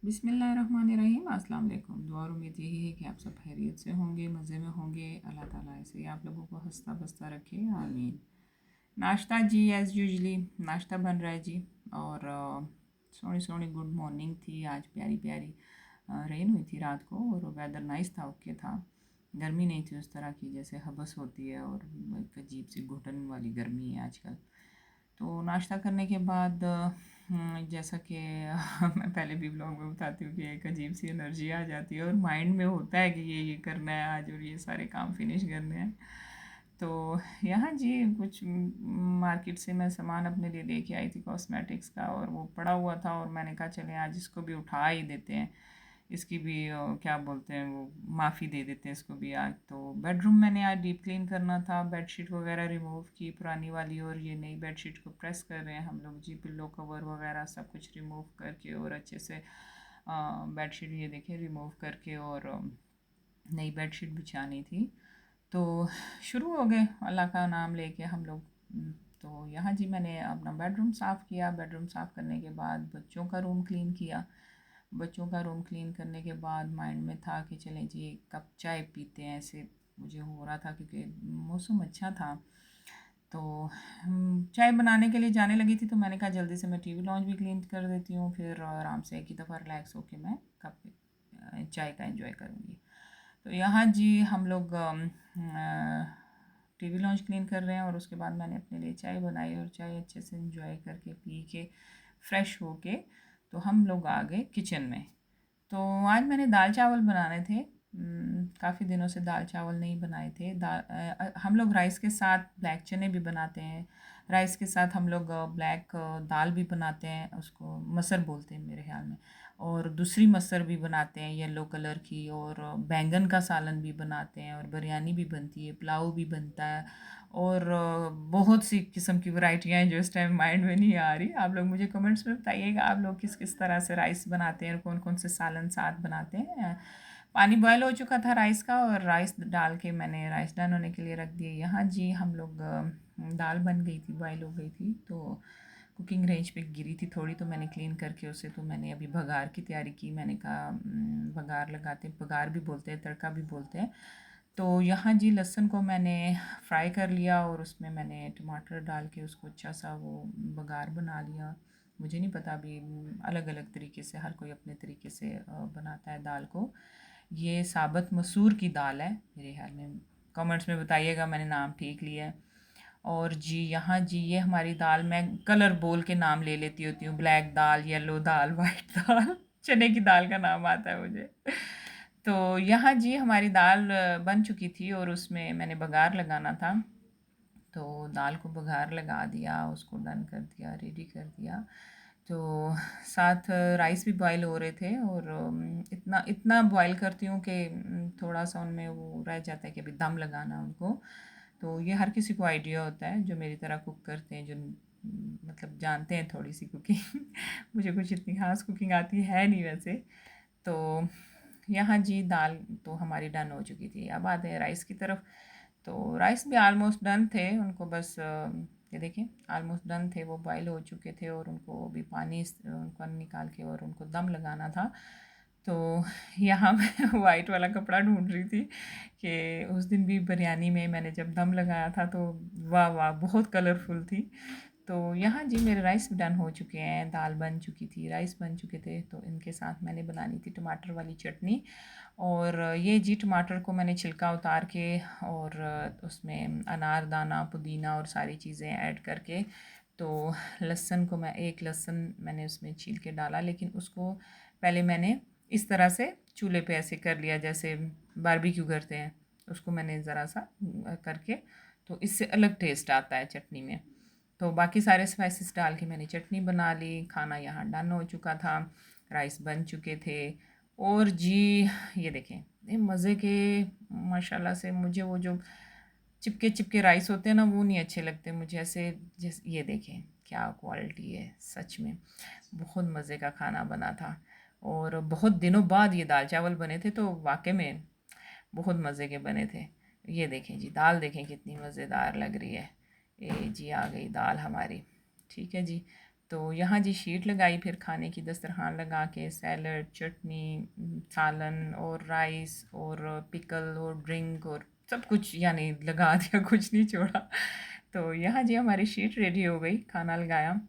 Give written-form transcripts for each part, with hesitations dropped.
बिस्मिल्लाहिर्रहमानिर्रहीम। अस्सलाम वालेकुम। दुआ और उम्मीद यही है कि आप सब खैरियत से होंगे, मज़े में होंगे। अल्लाह ताला ऐसे ही आप लोगों को हंसता बसता रखे, आमीन। नाश्ता जी एज़ यूजली नाश्ता बन रहा है जी। और सोनी सोनी गुड मॉर्निंग थी आज, प्यारी प्यारी। रेन हुई थी रात को और वेदर नाइस था, ओके था। गर्मी नहीं थी उस तरह की जैसे हबस होती है, और एक अजीब सी घुटन वाली गर्मी है आजकल। तो नाश्ता करने के बाद जैसा कि मैं पहले भी ब्लॉग में बताती हूँ कि एक अजीब सी एनर्जी आ जाती है और माइंड में होता है कि ये करना है आज और ये सारे काम फिनिश करने हैं। तो यहाँ जी कुछ मार्केट से मैं सामान अपने लिए लेके आई थी कॉस्मेटिक्स का, और वो पड़ा हुआ था और मैंने कहा चले आज इसको भी उठा ही देते हैं। इसकी भी क्या बोलते हैं वो, माफ़ी दे देते हैं इसको भी आज। तो बेडरूम मैंने आज डीप क्लीन करना था, बेडशीट वगैरह रिमूव की पुरानी वाली, और ये नई बेडशीट को प्रेस कर रहे हैं हम लोग जी। पिल्लो कवर वगैरह सब कुछ रिमूव करके और अच्छे से बेडशीट ये देखिए रिमूव करके, और नई बेडशीट बिछानी थी। तो शुरू हो गए अल्लाह का नाम लेके हम लोग। तो यहाँ जी मैंने अपना बेडरूम साफ़ किया। बेडरूम साफ़ करने के बाद बच्चों का रूम क्लीन किया। बच्चों का रूम क्लीन करने के बाद माइंड में था कि चलें जी एक कप चाय पीते हैं, ऐसे मुझे हो रहा था क्योंकि मौसम अच्छा था। तो चाय बनाने के लिए जाने लगी थी, तो मैंने कहा जल्दी से मैं टीवी लॉन्च भी क्लीन कर देती हूँ, फिर आराम से एक ही दफ़ा रिलैक्स होके मैं कप चाय का एंजॉय करूँगी। तो यहाँ जी हम लोग टीवी लॉन्च क्लीन कर रहे हैं, और उसके बाद मैंने अपने लिए चाय बनाई और चाय अच्छे से एंजॉय करके पी के फ्रेश हो के तो हम लोग आ गए किचन में। तो आज मैंने दाल चावल बनाने थे। काफ़ी दिनों से दाल चावल नहीं बनाए थे। हम लोग राइस के साथ ब्लैक चने भी बनाते हैं। राइस के साथ हम लोग ब्लैक दाल भी बनाते हैं, उसको मसर बोलते हैं मेरे ख्याल में। और दूसरी मसर भी बनाते हैं येलो कलर की, और बैंगन का सालन भी बनाते हैं, और बिरयानी भी बनती है, पुलाव भी बनता है, और बहुत सी किस्म की वैरायटियाँ हैं जो इस टाइम माइंड में नहीं आ रही। आप लोग मुझे कमेंट्स में बताइएगा आप लोग किस किस तरह से राइस बनाते हैं और कौन कौन से सालन साथ बनाते हैं। पानी बॉयल हो चुका था राइस का, और राइस डाल के मैंने राइस डन होने के लिए रख दिए। यहाँ जी हम लोग दाल बन गई थी, बॉयल हो गई थी, तो कुकिंग रेंज पे गिरी थी थोड़ी, तो मैंने क्लीन करके उसे, तो मैंने अभी बघार की तैयारी की। मैंने कहा बघार लगाते, बघार भी बोलते हैं, तड़का भी बोलते हैं। तो यहाँ जी लहसुन को मैंने फ्राई कर लिया, और उसमें मैंने टमाटर डाल के उसको अच्छा सा वो बघार बना लिया। मुझे नहीं पता, अभी अलग अलग तरीके से हर कोई अपने तरीके से बनाता है दाल को। ये साबुत मसूर की दाल है मेरे ख्याल में, कमेंट्स में बताइएगा मैंने नाम ठीक लिया है। और जी यहाँ जी ये हमारी दाल, मैं कलर बोल के नाम ले लेती होती हूँ, ब्लैक दाल, येलो दाल, वाइट दाल, चने की दाल का नाम आता है मुझे। तो यहाँ जी हमारी दाल बन चुकी थी, और उसमें मैंने बघार लगाना था। तो दाल को बघार लगा दिया, उसको डन कर दिया, रेडी कर दिया। तो साथ राइस भी बॉयल हो रहे थे, और इतना इतना बॉयल करती हूँ कि थोड़ा सा उनमें वो रह जाता है कि अभी दम लगाना उनको। तो ये हर किसी को आइडिया होता है जो मेरी तरह कुक करते हैं, जो मतलब जानते हैं थोड़ी सी कुकिंग। मुझे कुछ इतनी खास कुकिंग आती है नहीं वैसे। तो यहाँ जी दाल तो हमारी डन हो चुकी थी। अब आते हैं राइस की तरफ। तो राइस भी आलमोस्ट डन थे, उनको बस ये देखिए आलमोस्ट डन थे, वो बॉयल हो चुके थे, और उनको भी पानी उनको निकाल के और उनको दम लगाना था। तो यहाँ मैं वाइट वाला कपड़ा ढूंढ रही थी कि उस दिन भी बिरयानी में मैंने जब दम लगाया था तो वाह वाह बहुत कलरफुल थी। तो यहाँ जी मेरे राइस डन हो चुके हैं, दाल बन चुकी थी, राइस बन चुके थे, तो इनके साथ मैंने बनानी थी टमाटर वाली चटनी। और ये जी टमाटर को मैंने छिलका उतार के, और उसमें अनारदाना, पुदीना और सारी चीज़ें ऐड करके, तो लहसुन को मैं एक लहसुन मैंने उसमें छील के डाला, लेकिन उसको पहले मैंने इस तरह से चूल्हे पे ऐसे कर लिया जैसे बारबेक्यू करते हैं, उसको मैंने ज़रा सा करके, तो इससे अलग टेस्ट आता है चटनी में। तो बाकी सारे स्पाइसेस डाल के मैंने चटनी बना ली। खाना यहाँ डन हो चुका था, राइस बन चुके थे, और जी ये देखें ये मज़े के, माशाल्लाह से मुझे वो जो चिपके चिपके राइस होते हैं ना वो नहीं अच्छे लगते मुझे, ऐसे जैसे ये देखें क्या क्वालिटी है सच में। बहुत मज़े का खाना बना था, और बहुत दिनों बाद ये दाल चावल बने थे, तो वाकई में बहुत मज़े के बने थे। ये देखें जी दाल देखें कितनी मज़ेदार लग रही है। ये जी आ गई दाल हमारी, ठीक है जी। तो यहाँ जी शीट लगाई, फिर खाने की दस्तरखान लगा के सैलड, चटनी, सालन और राइस और पिकल और ड्रिंक और सब कुछ यानी लगा दिया, कुछ नहीं छोड़ा। तो यहाँ जी हमारी शीट रेडी हो गई, खाना लगाया।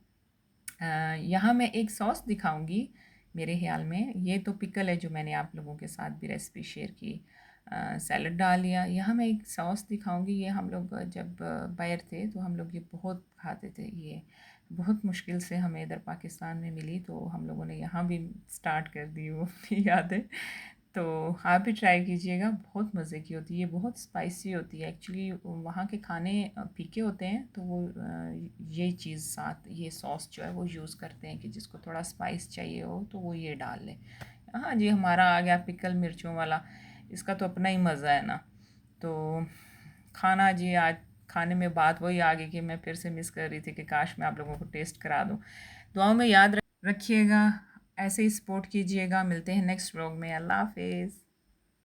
यहाँ मैं एक सॉस दिखाऊंगी मेरे ख्याल में, ये तो पिकल है जो मैंने आप लोगों के साथ भी रेसिपी शेयर की। सैलड डाल लिया। यहाँ मैं एक सॉस दिखाऊंगी, ये हम लोग जब बाहर थे तो हम लोग ये बहुत खाते थे, ये बहुत मुश्किल से हमें इधर पाकिस्तान में मिली, तो हम लोगों ने यहाँ भी स्टार्ट कर दी वो अपनी यादें। तो आप भी ट्राई कीजिएगा, बहुत मज़े की होती है, ये बहुत स्पाइसी होती है एक्चुअली। वहाँ के खाने फीके होते हैं, तो वो ये चीज़ साथ ये सॉस जो है वो यूज़ करते हैं कि जिसको थोड़ा स्पाइस चाहिए हो तो वो ये डाल ले। हाँ जी, हमारा आ गया पिकल मिर्चों वाला, इसका तो अपना ही मज़ा है ना। तो खाना जी, आज खाने में बात वही आ गई कि मैं फिर से मिस कर रही थी कि काश मैं आप लोगों को टेस्ट करा दूँ। दुआओं में याद रखिएगा, ऐसे ही सपोर्ट कीजिएगा। मिलते हैं नेक्स्ट व्लॉग में। अल्लाह हाफिज़।